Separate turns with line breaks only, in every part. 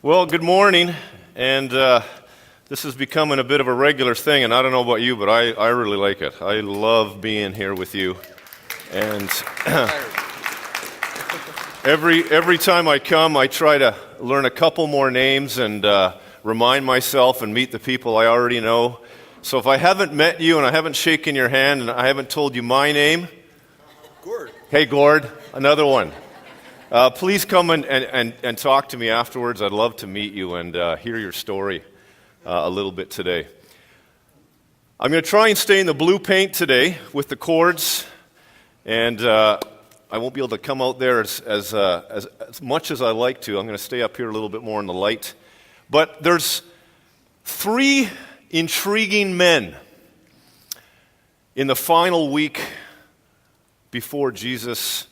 Well, good morning, and this is becoming a bit of a regular thing, and I don't know about you, but I really like it. I love being here with you, and every time I come, I try to learn a couple more names and remind myself and meet the people I already know. So if I haven't met you and I haven't shaken your hand and I haven't told you my name,
Gord.
Hey Gord, another one. Please come and talk to me afterwards. I'd love to meet you and hear your story a little bit today. I'm going to try and stay in the blue paint today with the chords, and I won't be able to come out there as much as I like to. I'm going to stay up here a little bit more in the light. But there's three intriguing men in the final week before Jesus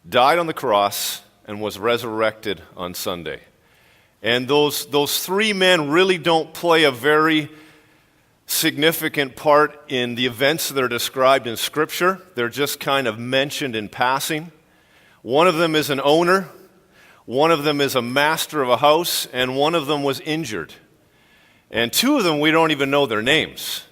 died on the cross and was resurrected on Sunday. And those three men really don't play a very significant part in the events that are described in Scripture. They're just kind of mentioned in passing. One of them is an owner, one of them is a master of a house, and one of them was injured. And two of them, we don't even know their names.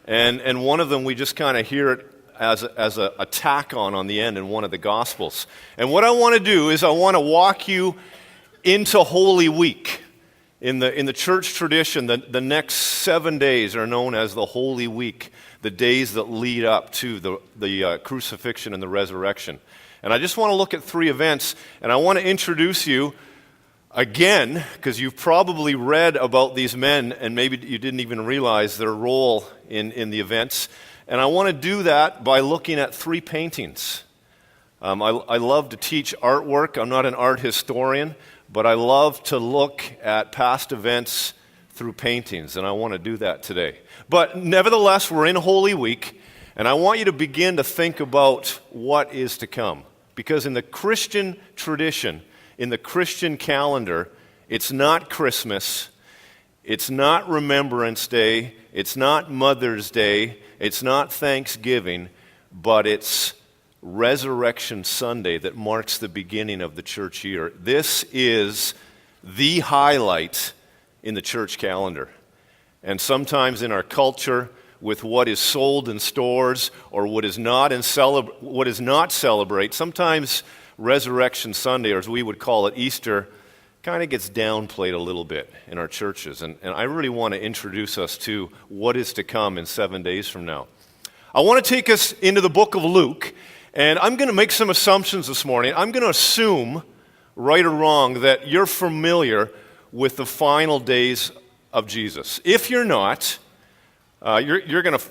And one of them, we just kind of hear it as a tack on the end in one of the Gospels. And what I want to do is I want to walk you into Holy Week. In the church tradition, the next 7 days are known as the Holy Week, the days that lead up to the crucifixion and the resurrection. And I just want to look at three events, and I want to introduce you again, because you've probably read about these men, and maybe you didn't even realize their role in the events. And I want to do that by looking at three paintings. I love to teach artwork. I'm not an art historian, but I love to look at past events through paintings, and I want to do that today. But nevertheless, we're in Holy Week, and I want you to begin to think about what is to come. Because in the Christian tradition, in the Christian calendar, it's not Christmas, it's not Remembrance Day, it's not Mother's Day, it's not Thanksgiving, but it's Resurrection Sunday that marks the beginning of the church year. This is the highlight in the church calendar. And sometimes in our culture, with what is sold in stores or what is not celebrate, sometimes Resurrection Sunday, or as we would call it, Easter, kind of gets downplayed a little bit in our churches. And I really want to introduce us to what is to come in 7 days from now. I want to take us into the book of Luke, and I'm going to make some assumptions this morning. I'm going to assume, right or wrong, that you're familiar with the final days of Jesus. If you're not, you're going to.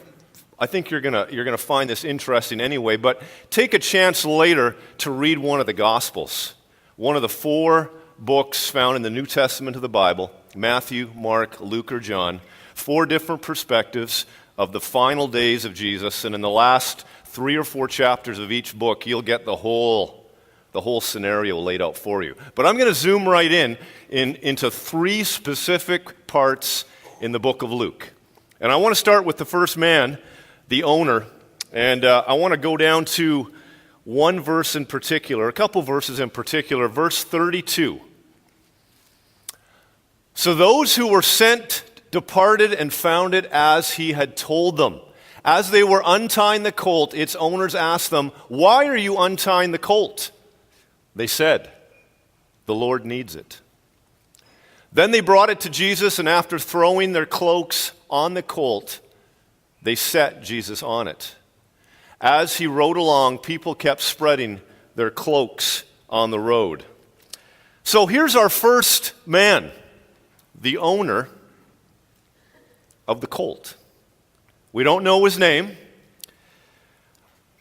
I think you're going to find this interesting anyway. But take a chance later to read one of the Gospels, one of the four books found in the New Testament of the Bible: Matthew, Mark, Luke, or John. Four different perspectives of the final days of Jesus, and in the last 3 or 4 chapters of each book, you'll get the whole scenario laid out for you. But I'm going to zoom right into 3 specific parts in the book of Luke. And I want to start with the first man, the owner, and I want to go down to one verse in particular, a couple verses in particular, verse 32. So those who were sent departed and found it as he had told them. As they were untying the colt, its owners asked them, "Why are you untying the colt?" They said, "The Lord needs it." Then they brought it to Jesus, and after throwing their cloaks on the colt, they set Jesus on it. As he rode along, people kept spreading their cloaks on the road. So here's our first man, the owner of the colt. We don't know his name,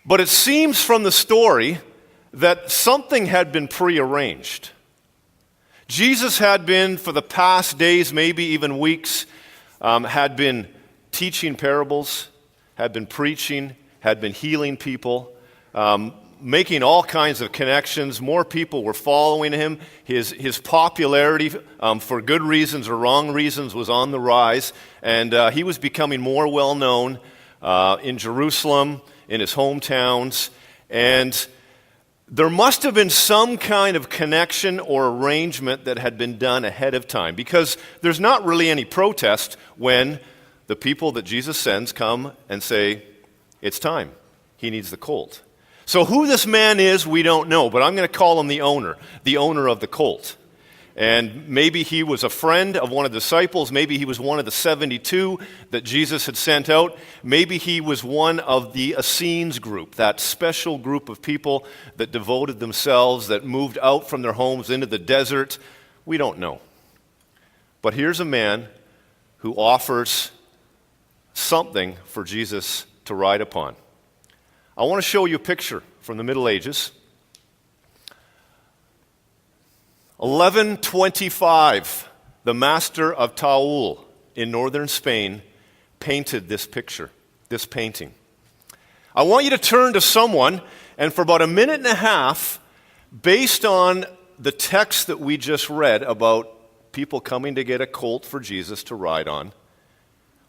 but it seems from the story that something had been prearranged. Jesus had been, for the past days, maybe even weeks, had been teaching parables, had been preaching, had been healing people, making all kinds of connections. More people were following him. His popularity, for good reasons or wrong reasons, was on the rise, and he was becoming more well-known in Jerusalem, in his hometowns, and there must have been some kind of connection or arrangement that had been done ahead of time, because there's not really any protest when the people that Jesus sends come and say, it's time. He needs the colt. So who this man is, we don't know, but I'm going to call him the owner of the colt. And maybe he was a friend of one of the disciples. Maybe he was one of the 72 that Jesus had sent out. Maybe he was one of the Essenes group, that special group of people that devoted themselves, that moved out from their homes into the desert. We don't know. But here's a man who offers something for Jesus to ride upon. I want to show you a picture from the Middle Ages. 1125, the master of Taul in northern Spain painted this picture, this painting. I want you to turn to someone, and for about a minute and a half, based on the text that we just read about people coming to get a colt for Jesus to ride on,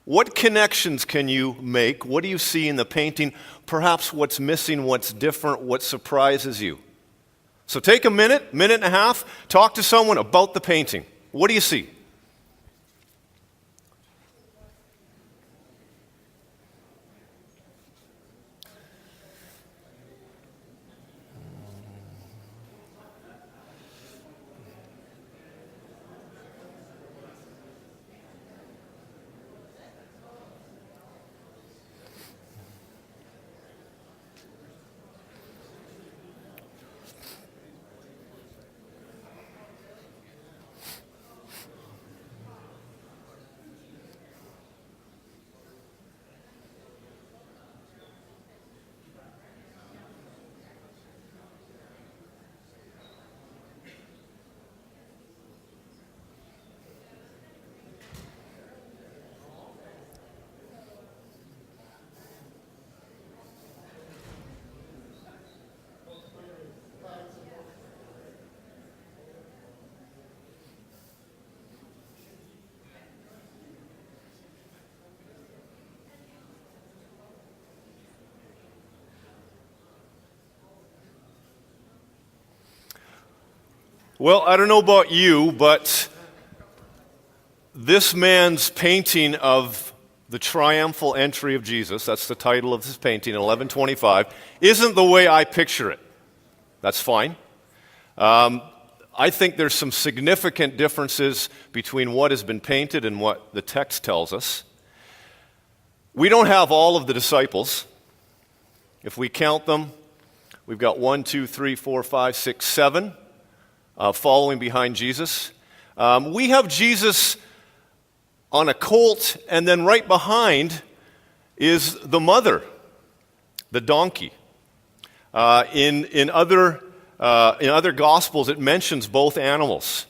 what connections can you make? What do you see in the painting? Perhaps what's missing, what's different, what surprises you? So take a minute and a half, talk to someone about the painting. What do you see? Well, I don't know about you, but this man's painting of the triumphal entry of Jesus, that's the title of this painting in 1125, isn't the way I picture it. That's fine. I think there's some significant differences between what has been painted and what the text tells us. We don't have all of the disciples. If we count them, we've got 1, 2, 3, 4, 5, 6, 7 following behind Jesus. We have Jesus on a colt, and then right behind is the mother, the donkey. In other Gospels, it mentions both animals.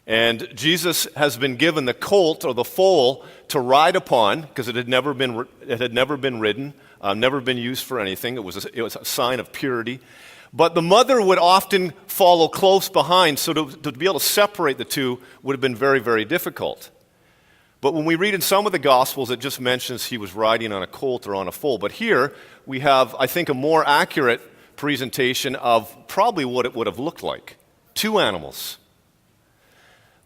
And Jesus has been given the colt or the foal to ride upon because it had never been ridden, never been used for anything. It was a sign of purity. But the mother would often follow close behind, so to be able to separate the two would have been very, very difficult. But when we read in some of the Gospels, it just mentions he was riding on a colt or on a foal. But here we have, I think, a more accurate presentation of probably what it would have looked like. Two animals.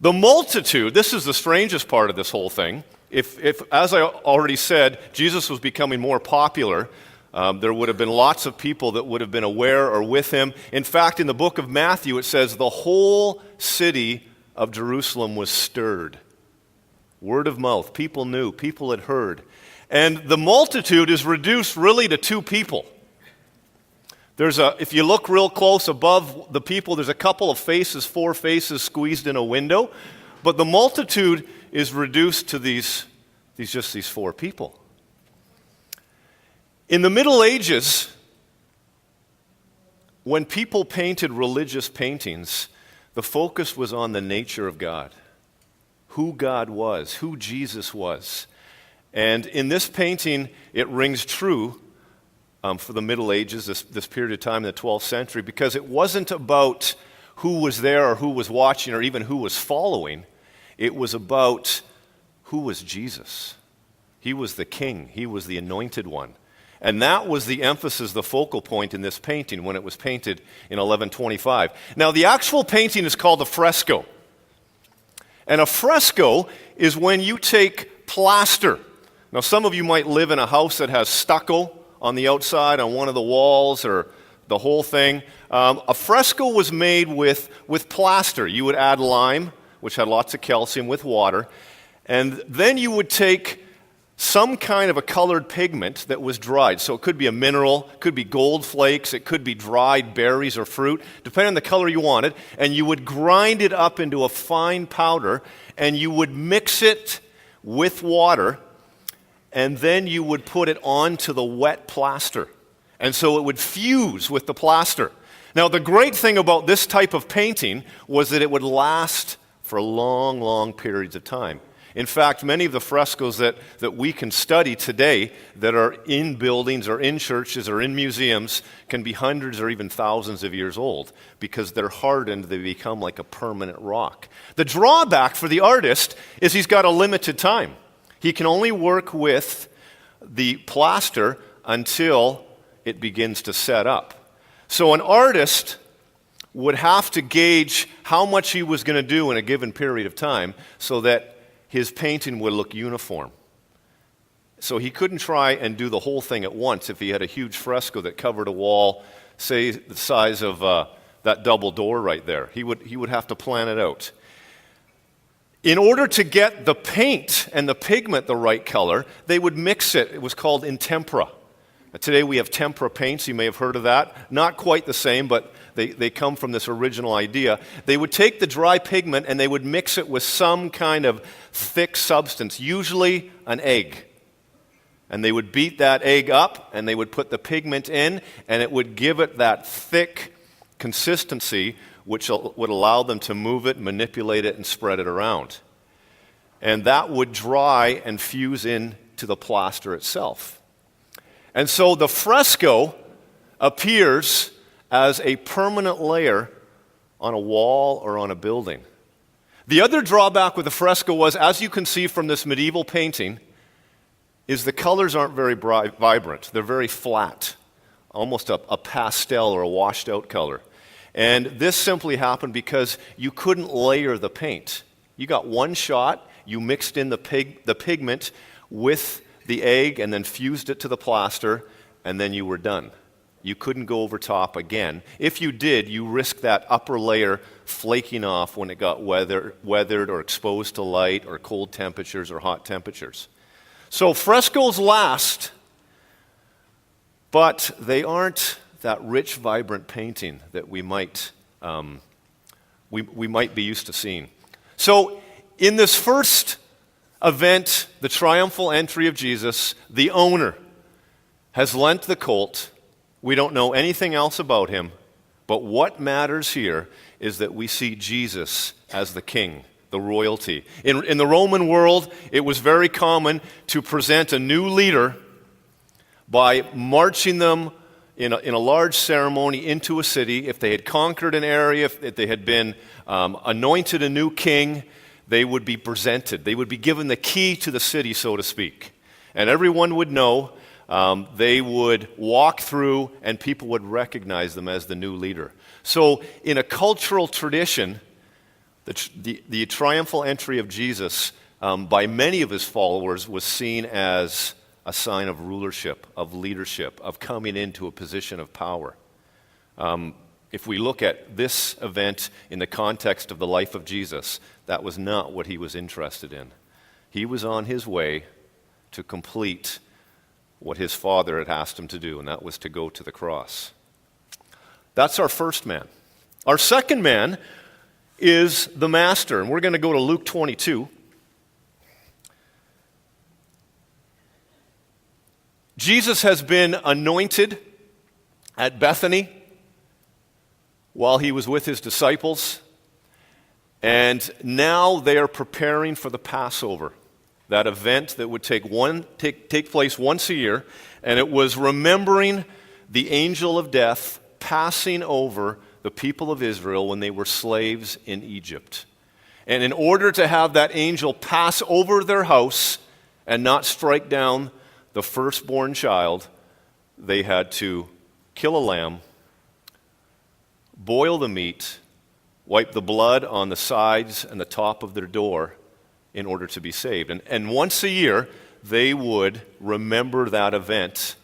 The multitude, this is the strangest part of this whole thing. If as I already said, Jesus was becoming more popular, there would have been lots of people that would have been aware or with him. In fact, in the book of Matthew, it says the whole city of Jerusalem was stirred. Word of mouth. People knew. People had heard. And the multitude is reduced really to two people. If you look real close above the people, there's a couple of faces, 4 faces squeezed in a window. But the multitude is reduced to these 4 people. In the Middle Ages, when people painted religious paintings, the focus was on the nature of God, who God was, who Jesus was. And in this painting, it rings true for the Middle Ages, this period of time in the 12th century, because it wasn't about who was there or who was watching or even who was following. It was about who was Jesus. He was the king. He was the anointed one. And that was the emphasis, the focal point in this painting when it was painted in 1125. Now, the actual painting is called a fresco. And a fresco is when you take plaster. Now, some of you might live in a house that has stucco on the outside, on one of the walls, or the whole thing. A fresco was made with plaster. You would add lime, which had lots of calcium, with water. And then you would take some kind of a colored pigment that was dried. So it could be a mineral, it could be gold flakes, it could be dried berries or fruit, depending on the color you wanted. And you would grind it up into a fine powder, and you would mix it with water, and then you would put it onto the wet plaster. And so it would fuse with the plaster. Now, the great thing about this type of painting was that it would last for long, long periods of time. In fact, many of the frescoes that we can study today that are in buildings or in churches or in museums can be hundreds or even thousands of years old because they're hardened, they become like a permanent rock. The drawback for the artist is he's got a limited time. He can only work with the plaster until it begins to set up. So an artist would have to gauge how much he was going to do in a given period of time so that his painting would look uniform. So he couldn't try and do the whole thing at once if he had a huge fresco that covered a wall, say the size of that double door right there. He would have to plan it out. In order to get the paint and the pigment the right color, they would mix it. It was called in tempera. Today we have tempera paints. You may have heard of that. Not quite the same, but they come from this original idea. They would take the dry pigment and they would mix it with some kind of thick substance, usually an egg. And they would beat that egg up and they would put the pigment in, and it would give it that thick consistency which would allow them to move it, manipulate it, and spread it around. And that would dry and fuse into the plaster itself. And so the fresco appears as a permanent layer on a wall or on a building. The other drawback with the fresco was, as you can see from this medieval painting, is the colors aren't very vibrant. They're very flat, almost a pastel or a washed out color. And this simply happened because you couldn't layer the paint. You got one shot, you mixed in the pigment with the egg and then fused it to the plaster, and then you were done. You couldn't go over top again. If you did, you risked that upper layer flaking off when it got weathered or exposed to light or cold temperatures or hot temperatures. So frescoes last, but they aren't that rich, vibrant painting that we might be used to seeing. So in this first event, the triumphal entry of Jesus, the owner has lent the colt. We don't know anything else about him, but what matters here is that we see Jesus as the king, the royalty. In the Roman world, it was very common to present a new leader by marching them in a large ceremony into a city. If they had conquered an area, if they had been anointed a new king, they would be presented. They would be given the key to the city, so to speak. And everyone would know. They would walk through and people would recognize them as the new leader. So in a cultural tradition, the triumphal entry of Jesus by many of his followers was seen as a sign of rulership, of leadership, of coming into a position of power. If we look at this event in the context of the life of Jesus, that was not what he was interested in. He was on his way to complete what his Father had asked him to do, and that was to go to the cross. That's our first man. Our second man is the Master, and we're going to go to Luke 22. Jesus has been anointed at Bethany while he was with his disciples, and now they are preparing for the Passover. That event that would take place once a year, and it was remembering the angel of death passing over the people of Israel when they were slaves in Egypt. And in order to have that angel pass over their house and not strike down the firstborn child, they had to kill a lamb, boil the meat, wipe the blood on the sides and the top of their door in order to be saved. And once a year, they would remember that event,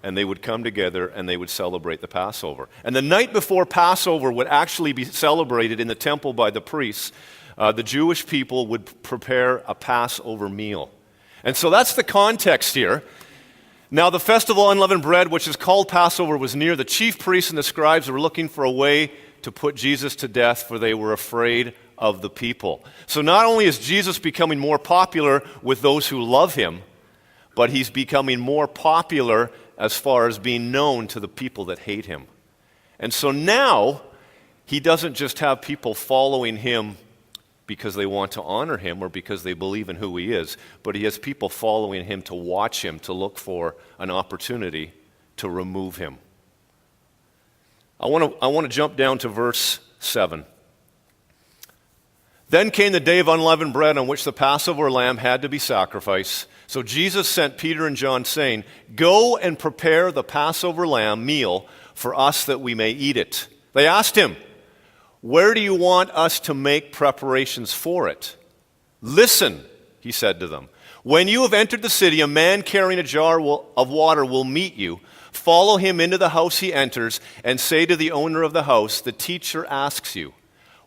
and they would come together and they would celebrate the Passover. And the night before Passover would actually be celebrated in the temple by the priests. The Jewish people would prepare a Passover meal. And so that's the context here. Now, the festival of unleavened bread, which is called Passover, was near. The chief priests and the scribes were looking for a way to put Jesus to death, for they were afraid of the people. So not only is Jesus becoming more popular with those who love him, but he's becoming more popular as far as being known to the people that hate him. And so now, he doesn't just have people following him because they want to honor him or because they believe in who he is, but he has people following him to watch him, to look for an opportunity to remove him. I want to jump down to verse 7. Then came the day of unleavened bread on which the Passover lamb had to be sacrificed. So Jesus sent Peter and John, saying, "Go and prepare the Passover lamb meal for us that we may eat it." They asked him, "Where do you want us to make preparations for it?" "Listen," he said to them, "when you have entered the city, a man carrying a jar of water will meet you. Follow him into the house he enters and say to the owner of the house, 'The teacher asks you,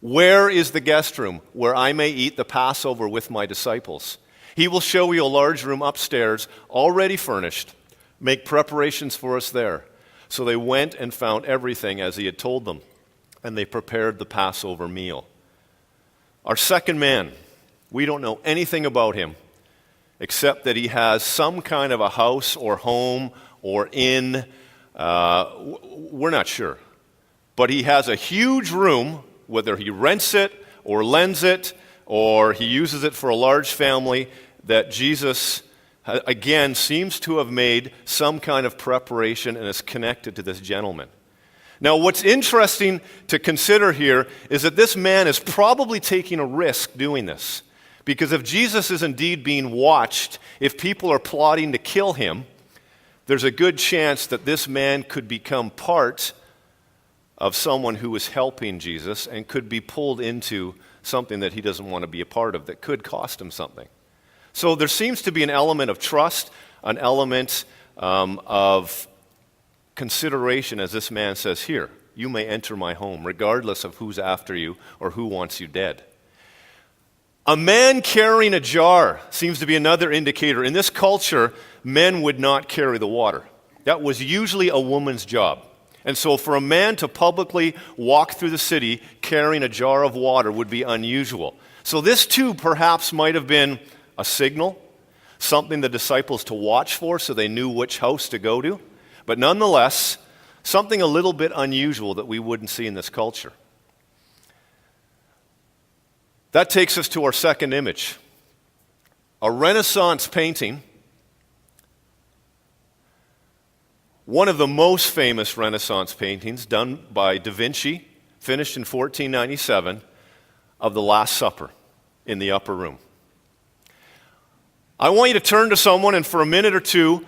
where is the guest room where I may eat the Passover with my disciples?' He will show you a large room upstairs, already furnished. Make preparations for us there." So they went and found everything as he had told them, and they prepared the Passover meal. Our second man, we don't know anything about him except that he has some kind of a house or home or inn. We're not sure. But he has a huge room, whether he rents it or lends it or he uses it for a large family, that Jesus, again, seems to have made some kind of preparation and is connected to this gentleman. Now, what's interesting to consider here is that this man is probably taking a risk doing this. Because if Jesus is indeed being watched, if people are plotting to kill him, there's a good chance that this man could become part of someone who is helping Jesus and could be pulled into something that he doesn't want to be a part of that could cost him something. So there seems to be an element of trust, an element of consideration as this man says, "Here, you may enter my home, regardless of who's after you or who wants you dead." A man carrying a jar seems to be another indicator. In this culture, men would not carry the water. That was usually a woman's job. And so for a man to publicly walk through the city carrying a jar of water would be unusual. So this too perhaps might have been a signal, something the disciples to watch for so they knew which house to go to. But nonetheless, something a little bit unusual that we wouldn't see in this culture. That takes us to our second image. A Renaissance painting, one of the most famous Renaissance paintings done by Da Vinci, finished in 1497, of the Last Supper in the upper room. I want you to turn to someone and for a minute or two,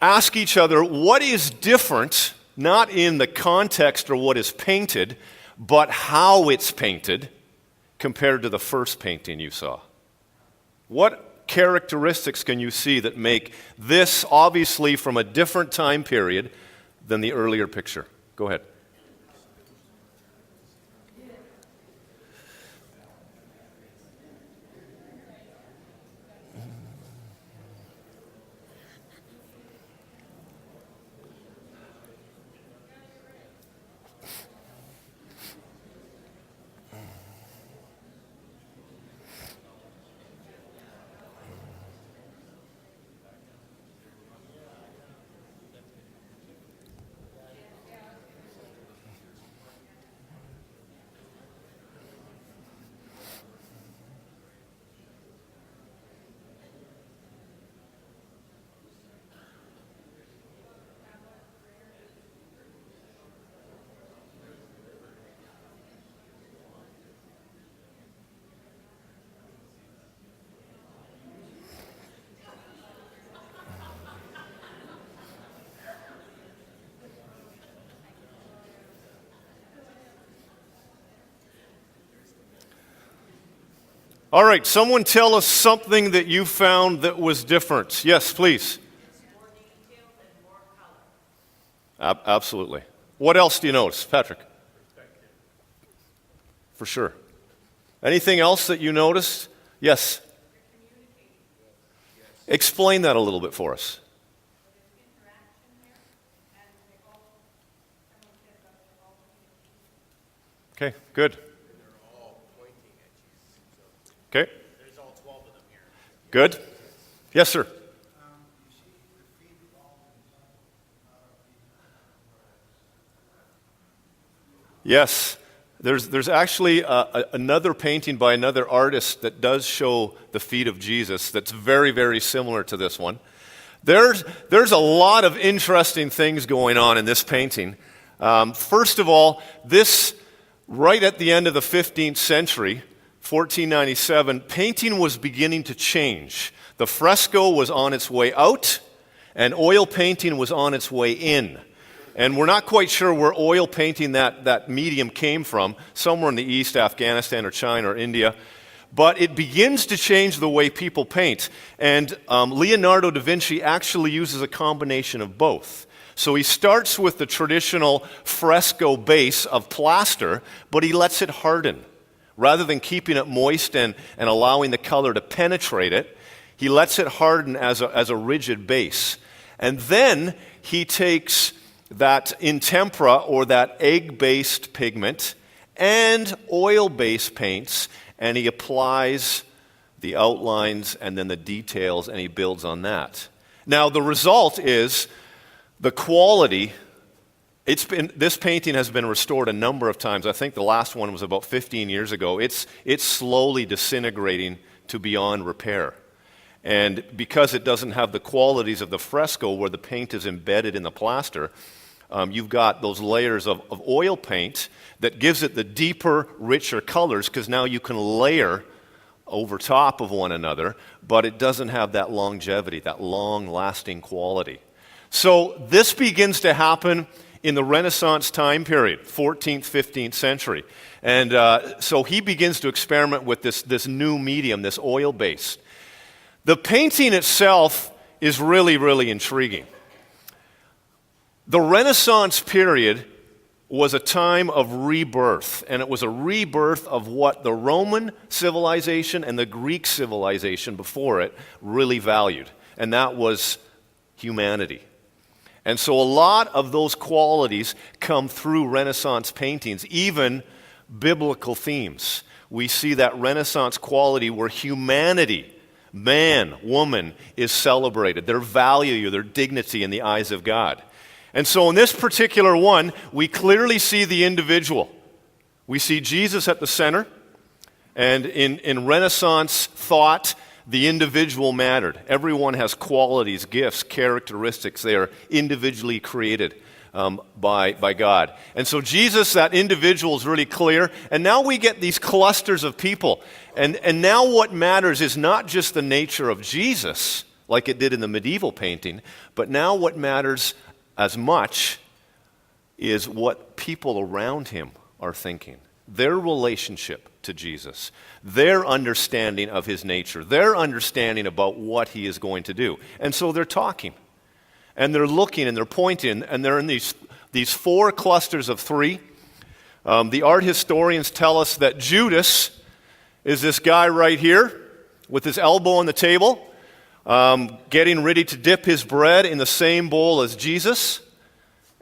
ask each other what is different, not in the context or what is painted, but how it's painted compared to the first painting you saw. What characteristics can you see that make this obviously from a different time period than the earlier picture? Go ahead. All right, someone tell us something that you found that was different. Yes, please.
It's more detailed and more color.
Absolutely. What else do you notice, Patrick?
Perspective.
For sure. Anything else that you noticed? Yes. Explain that a little bit for us. Okay, good.
They're all pointing at Jesus.
Okay,
There's all 12 of them here.
good. Yes, sir. Yes. There's actually another painting by another artist that does show the feet of Jesus that's very, very similar to this one. There's a lot of interesting things going on in this painting. First of all, this, right at the end of the 15th century, 1497, painting was beginning to change. The fresco was on its way out, and oil painting was on its way in. And we're not quite sure where oil painting, that medium, came from, somewhere in the East, Afghanistan or China or India. But it begins to change the way people paint. And Leonardo da Vinci actually uses a combination of both. So he starts with the traditional fresco base of plaster, but he lets it harden. Rather than keeping it moist and allowing the color to penetrate it, he lets it harden as a rigid base. And then he takes that intempera, or that egg-based pigment, and oil-based paints, and he applies the outlines and then the details, and he builds on that. Now, the result is the quality. This painting has been restored a number of times. I think the last one was about 15 years ago. It's slowly disintegrating to beyond repair. And because it doesn't have the qualities of the fresco where the paint is embedded in the plaster, you've got those layers of oil paint that gives it the deeper, richer colors, because now you can layer over top of one another, but it doesn't have that longevity, that long-lasting quality. So this begins to happen in the Renaissance time period, 14th, 15th century. And so he begins to experiment with this new medium, this oil-based. The painting itself is really, really intriguing. The Renaissance period was a time of rebirth, and it was a rebirth of what the Roman civilization and the Greek civilization before it really valued, and that was humanity. And so a lot of those qualities come through Renaissance paintings, even biblical themes. We see that Renaissance quality where humanity, man, woman, is celebrated, their value, their dignity in the eyes of God. And so in this particular one, we clearly see the individual. We see Jesus at the center, and in Renaissance thought, the individual mattered. Everyone has qualities, gifts, characteristics. They are individually created by God. And so Jesus, that individual, is really clear. And now we get these clusters of people. And now what matters is not just the nature of Jesus, like it did in the medieval painting, but now what matters as much is what people around him are thinking. Their relationship to Jesus, their understanding of his nature, their understanding about what he is going to do. And so they're talking, and they're looking, and they're pointing, and they're in these four clusters of three. The art historians tell us that Judas is this guy right here with his elbow on the table, getting ready to dip his bread in the same bowl as Jesus.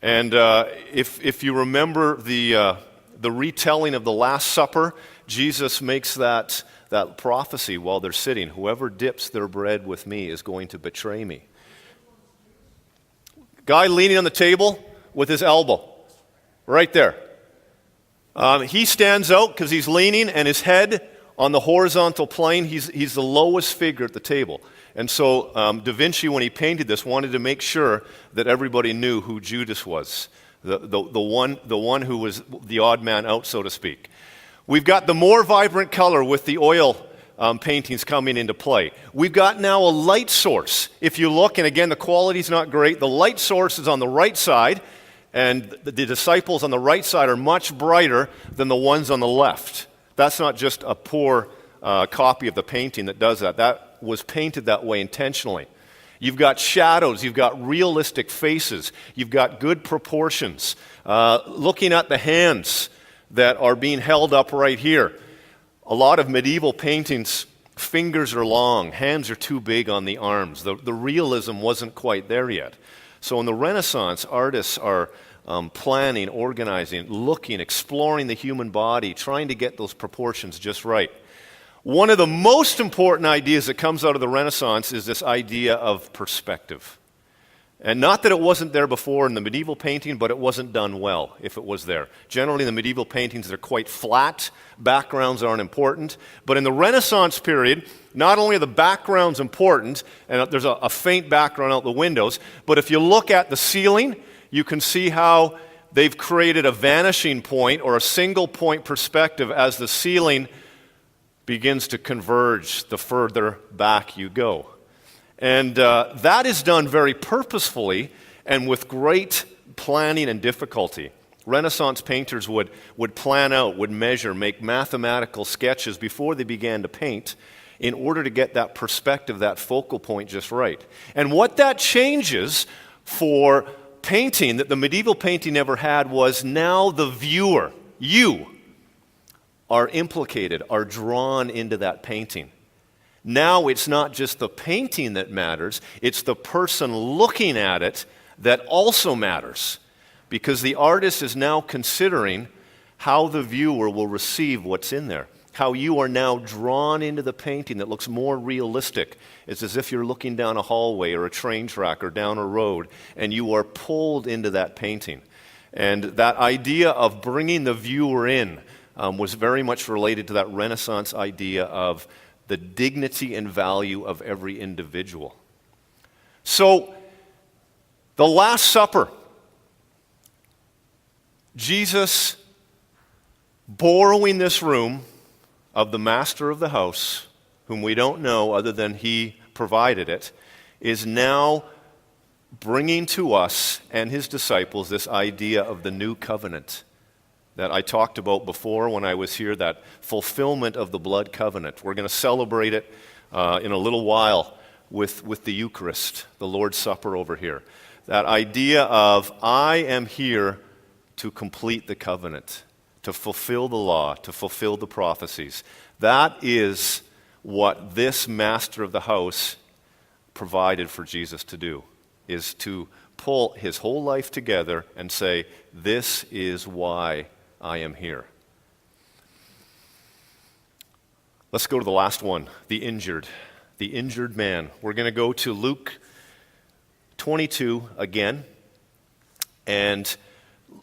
And if you remember the retelling of the Last Supper, Jesus makes that prophecy while they're sitting. Whoever dips their bread with me is going to betray me. Guy leaning on the table with his elbow, right there. He stands out because he's leaning and his head on the horizontal plane. He's the lowest figure at the table. And so Da Vinci, when he painted this, wanted to make sure that everybody knew who Judas was, the one who was the odd man out, so to speak. We've got the more vibrant color with the oil paintings coming into play. We've got now a light source. If you look, and again, the quality's not great, the light source is on the right side, and the disciples on the right side are much brighter than the ones on the left. That's not just a poor copy of the painting that does that. That was painted that way intentionally. You've got shadows, you've got realistic faces, you've got good proportions. Looking at the hands that are being held up right here. A lot of medieval paintings, fingers are long, hands are too big on the arms. The realism wasn't quite there yet. So in the Renaissance, artists are planning, organizing, looking, exploring the human body, trying to get those proportions just right. One of the most important ideas that comes out of the Renaissance is this idea of perspective. And not that it wasn't there before in the medieval painting, but it wasn't done well if it was there. Generally, the medieval paintings, they're quite flat. Backgrounds aren't important. But in the Renaissance period, not only are the backgrounds important, and there's a faint background out the windows, but if you look at the ceiling, you can see how they've created a vanishing point or a single point perspective as the ceiling begins to converge the further back you go. And that is done very purposefully and with great planning and difficulty. Renaissance painters would plan out, would measure, make mathematical sketches before they began to paint in order to get that perspective, that focal point just right. And what that changes for painting that the medieval painting never had was now the viewer, you, are implicated, are drawn into that painting. Now it's not just the painting that matters, it's the person looking at it that also matters. Because the artist is now considering how the viewer will receive what's in there. How you are now drawn into the painting that looks more realistic. It's as if you're looking down a hallway or a train track or down a road, and you are pulled into that painting. And that idea of bringing the viewer in was very much related to that Renaissance idea of the dignity and value of every individual. So, the Last Supper, Jesus borrowing this room of the master of the house, whom we don't know other than he provided it, is now bringing to us and his disciples this idea of the new covenant that I talked about before when I was here, that fulfillment of the blood covenant. We're going to celebrate it in a little while with the Eucharist, the Lord's Supper over here. That idea of, I am here to complete the covenant, to fulfill the law, to fulfill the prophecies. That is what this master of the house provided for Jesus to do, is to pull his whole life together and say, this is why I am here. Let's go to the last one, the injured man. We're going to go to Luke 22 again, and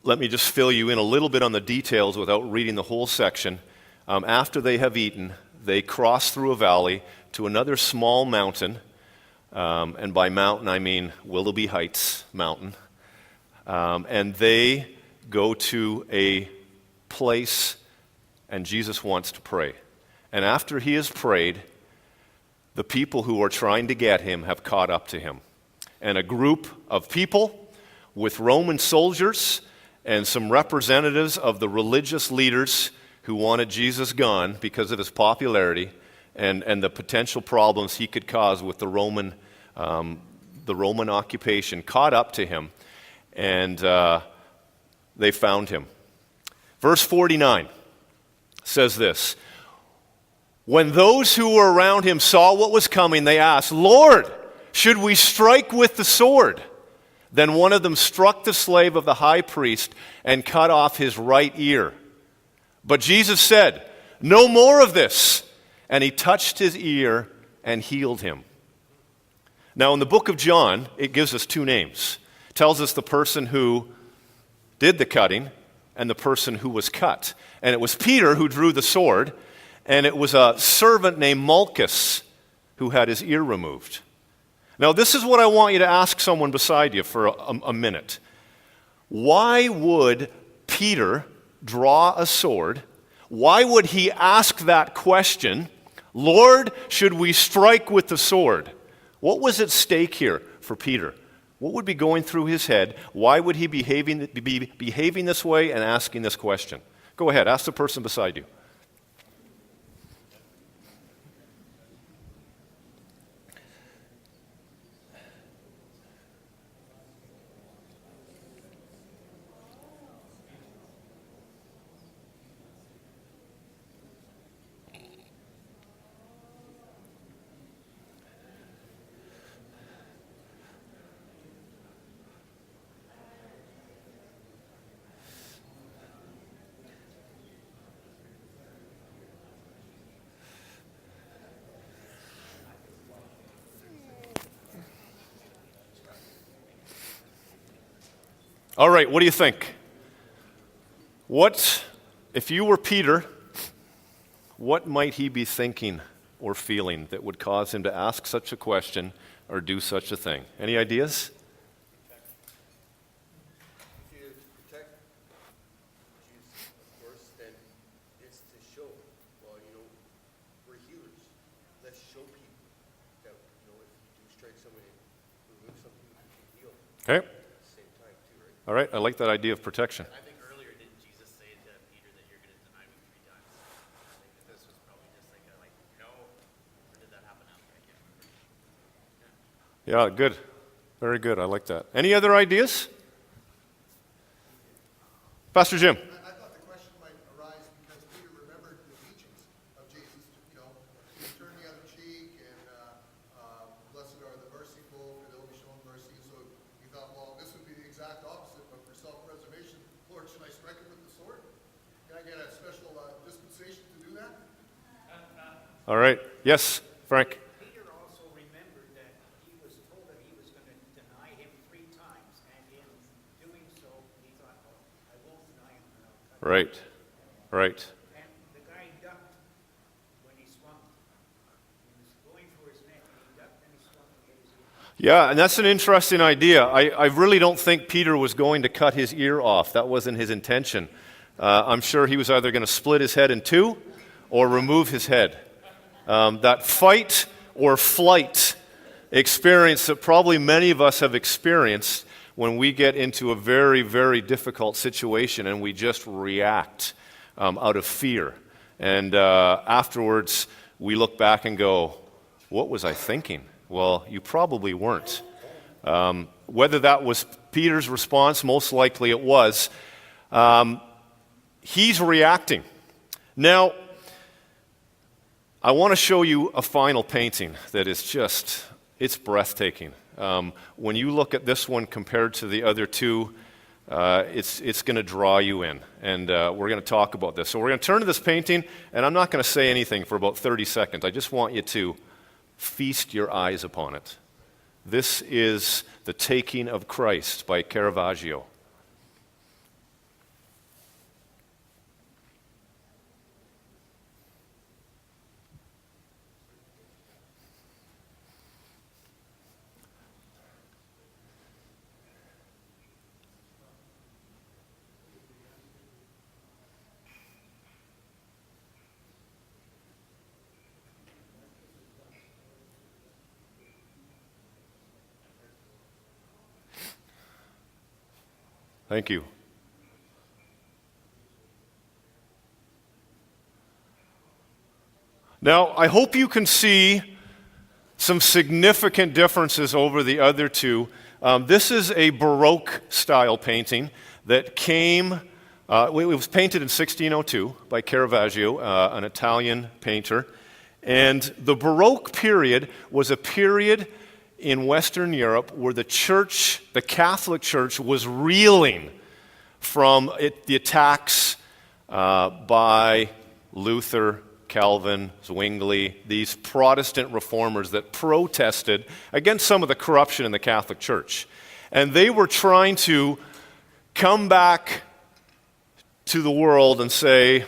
let me just fill you in a little bit on the details without reading the whole section. After they have eaten, they cross through a valley to another small mountain, and by mountain I mean Willoughby Heights mountain, and they go to a place, and Jesus wants to pray. And after he has prayed, the people who are trying to get him have caught up to him. And a group of people with Roman soldiers and some representatives of the religious leaders who wanted Jesus gone because of his popularity and the potential problems he could cause with the Roman occupation caught up to him, and they found him. Verse 49 says this: when those who were around him saw what was coming, they asked, Lord, should we strike with the sword? Then one of them struck the slave of the high priest and cut off his right ear. But Jesus said, no more of this. And he touched his ear and healed him. Now in the book of John, it gives us two names. It tells us the person who did the cutting and the person who was cut. And it was Peter who drew the sword, and it was a servant named Malchus who had his ear removed. Now this is what I want you to ask someone beside you for a minute. Why would Peter draw a sword? Why would he ask that question? Lord, should we strike with the sword? What was at stake here for Peter? What would be going through his head? Why would he be behaving this way and asking this question? Go ahead, ask the person beside you. All right, what do you think? What, if you were Peter, what might he be thinking or feeling that would cause him to ask such a question or do such a thing? Any ideas?
If you protect Jesus, of course, then it's to show, well, we're healers. Let's show people that, if you do strike somebody and remove something, you can heal
Okay.
at the same time, too, right?
All right, I like that idea of protection.
I think earlier didn't Jesus say to Peter that you're going to deny me 3 times? I think that this was probably just like or did that happen after? I can't remember.
Yeah, good. Very good. I like that. Any other ideas? Pastor Jim.
I thought the question might arise because Peter remembered the teachings of Jesus, turn the other cheek and blessed are the merciful, for they'll be shown mercy. So he thought, well, this would be the exact opposite, but for self-preservation, Lord, should I strike him with the sword? Can I get a special dispensation to do that?
All right. Yes, Frank.
Peter also remembered that he was told that he was going to deny him 3 times, and in doing so, he thought, well, I won't deny him. And I'll cut him.
Right. Right.
And the guy ducked when he swung. He was going for his neck, and he ducked and he swung to get his ear.
Yeah, and that's an interesting idea. I really don't think Peter was going to cut his ear off. That wasn't his intention. I'm sure he was either going to split his head in 2 or remove his head. That fight or flight experience that probably many of us have experienced when we get into a very, very difficult situation and we just react out of fear. And afterwards, we look back and go, what was I thinking? Well, you probably weren't. Whether that was Peter's response, most likely it was. He's reacting. Now, I want to show you a final painting that is just, it's breathtaking. When you look at this one compared to the other 2, it's going to draw you in. And we're going to talk about this. So we're going to turn to this painting, and I'm not going to say anything for about 30 seconds. I just want you to feast your eyes upon it. This is The Taking of Christ by Caravaggio. Thank you. Now, I hope you can see some significant differences over the other 2. This is a Baroque style painting that came, it was painted in 1602 by Caravaggio, an Italian painter. And the Baroque period was a period in Western Europe where the church, the Catholic Church, was reeling from the attacks by Luther, Calvin, Zwingli, these Protestant reformers that protested against some of the corruption in the Catholic Church. And they were trying to come back to the world and say,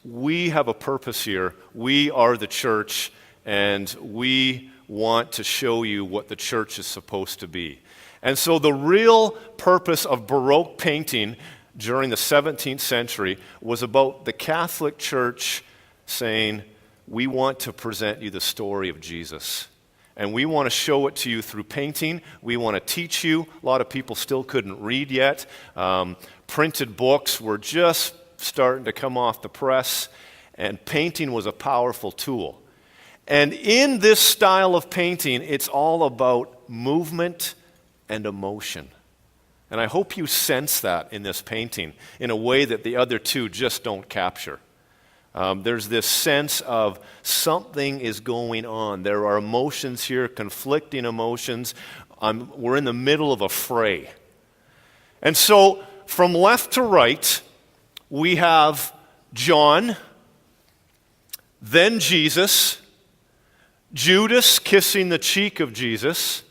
we have a purpose here. We are the church, and we want to show you what the church is supposed to be. And so the real purpose of Baroque painting during the 17th century was about the Catholic Church saying, we want to present you the story of Jesus. And we want to show it to you through painting. We want to teach you. A lot of people still couldn't read yet. Printed books were just starting to come off the press, and painting was a powerful tool. And in this style of painting, it's all about movement and emotion. And I hope you sense that in this painting in a way that the other 2 just don't capture. There's this sense of something is going on. There are emotions here, conflicting emotions. We're in the middle of a fray. And so from left to right, we have John, then Jesus, Judas kissing the cheek of Jesus,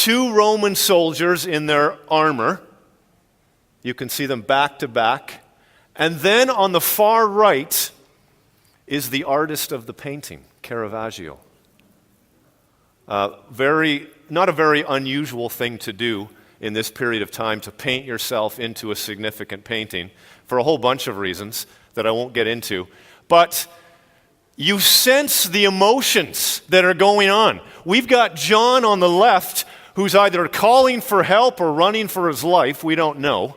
two Roman soldiers in their armor. You can see them back to back. And then on the far right is the artist of the painting, Caravaggio. Not a very unusual thing to do in this period of time, to paint yourself into a significant painting for a whole bunch of reasons that I won't get into. But you sense the emotions that are going on. We've got John on the left who's either calling for help or running for his life. We don't know.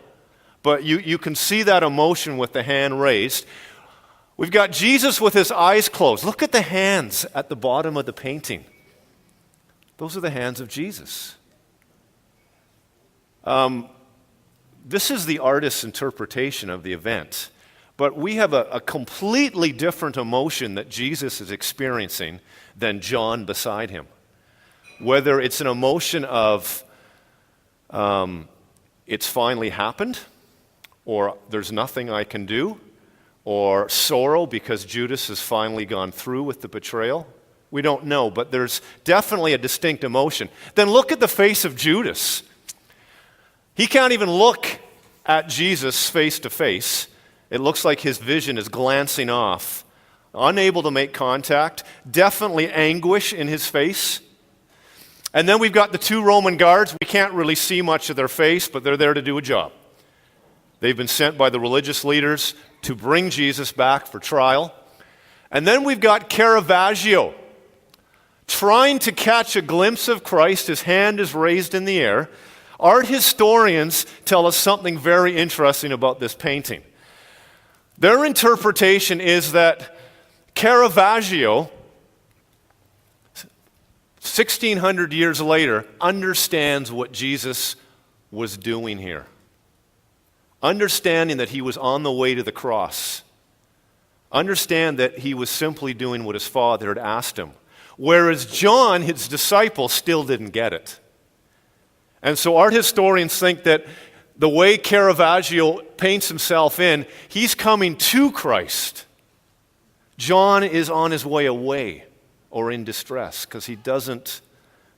But you can see that emotion with the hand raised. We've got Jesus with his eyes closed. Look at the hands at the bottom of the painting. Those are the hands of Jesus. This is the artist's interpretation of the event. But we have a completely different emotion that Jesus is experiencing than John beside him. Whether it's an emotion of it's finally happened, or there's nothing I can do, or sorrow because Judas has finally gone through with the betrayal. We don't know, but there's definitely a distinct emotion. Then look at the face of Judas. He can't even look at Jesus face to face. It looks like his vision is glancing off, unable to make contact, definitely anguish in his face. And then we've got the two Roman guards. We can't really see much of their face, but they're there to do a job. They've been sent by the religious leaders to bring Jesus back for trial. And then we've got Caravaggio trying to catch a glimpse of Christ. His hand is raised in the air. Art historians tell us something very interesting about this painting. Their interpretation is that Caravaggio, 1,600 years later, understands what Jesus was doing here. Understanding that he was on the way to the cross. Understand that he was simply doing what his Father had asked him. Whereas John, his disciple, still didn't get it. And so art historians think that the way Caravaggio paints himself in, he's coming to Christ. John is on his way away or in distress because he doesn't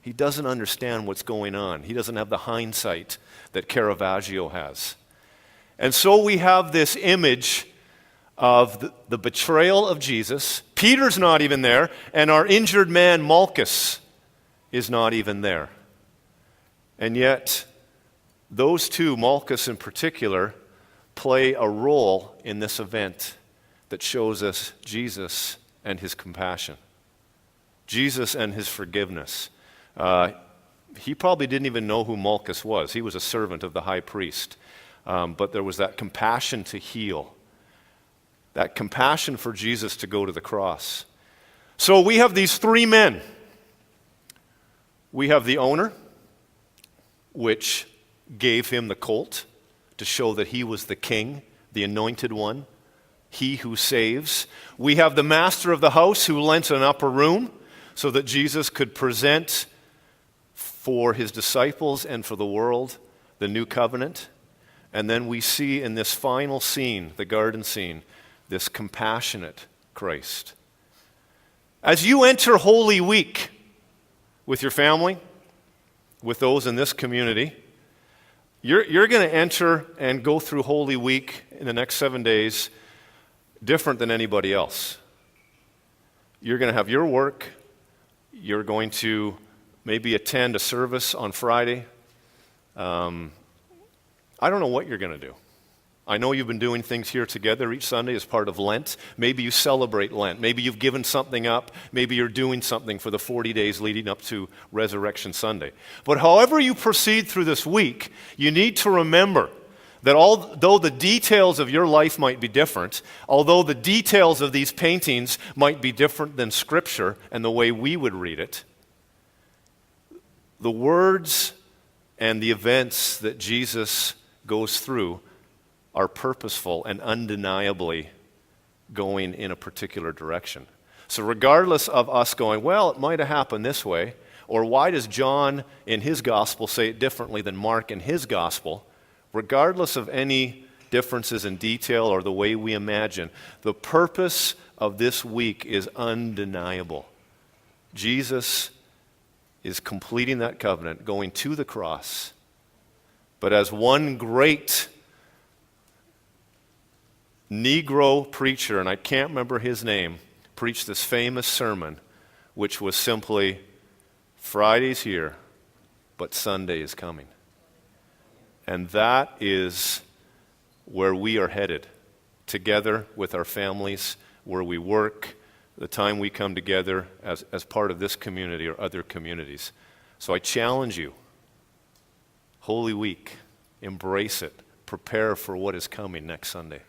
understand what's going on. He doesn't have the hindsight that Caravaggio has. And so we have this image of the betrayal of Jesus. Peter's not even there, and our injured man Malchus is not even there. And yet, those two, Malchus in particular, play a role in this event that shows us Jesus and his compassion. Jesus and his forgiveness. He probably didn't even know who Malchus was. He was a servant of the high priest. But there was that compassion to heal. That compassion for Jesus to go to the cross. So we have these three men. We have the owner, which gave him the colt to show that he was the king, the anointed one, he who saves. We have the master of the house who lent an upper room so that Jesus could present for his disciples and for the world the new covenant. And then we see in this final scene, the garden scene, this compassionate Christ. As you enter Holy Week with your family, with those in this community, you're going to enter and go through Holy Week in the next 7 days different than anybody else. You're going to have your work. You're going to maybe attend a service on Friday. I don't know what you're going to do. I know you've been doing things here together each Sunday as part of Lent. Maybe you celebrate Lent. Maybe you've given something up. Maybe you're doing something for the 40 days leading up to Resurrection Sunday. But however you proceed through this week, you need to remember that although the details of your life might be different, although the details of these paintings might be different than Scripture and the way we would read it, the words and the events that Jesus goes through are purposeful and undeniably going in a particular direction. So regardless of us going, well, it might have happened this way, or why does John in his gospel say it differently than Mark in his gospel, regardless of any differences in detail or the way we imagine, the purpose of this week is undeniable. Jesus is completing that covenant, going to the cross. But as one great Negro preacher, and I can't remember his name, preached this famous sermon, which was simply, Friday's here, but Sunday is coming. And that is where we are headed, together with our families, where we work, the time we come together as part of this community or other communities. So I challenge you, Holy Week, embrace it, prepare for what is coming next Sunday.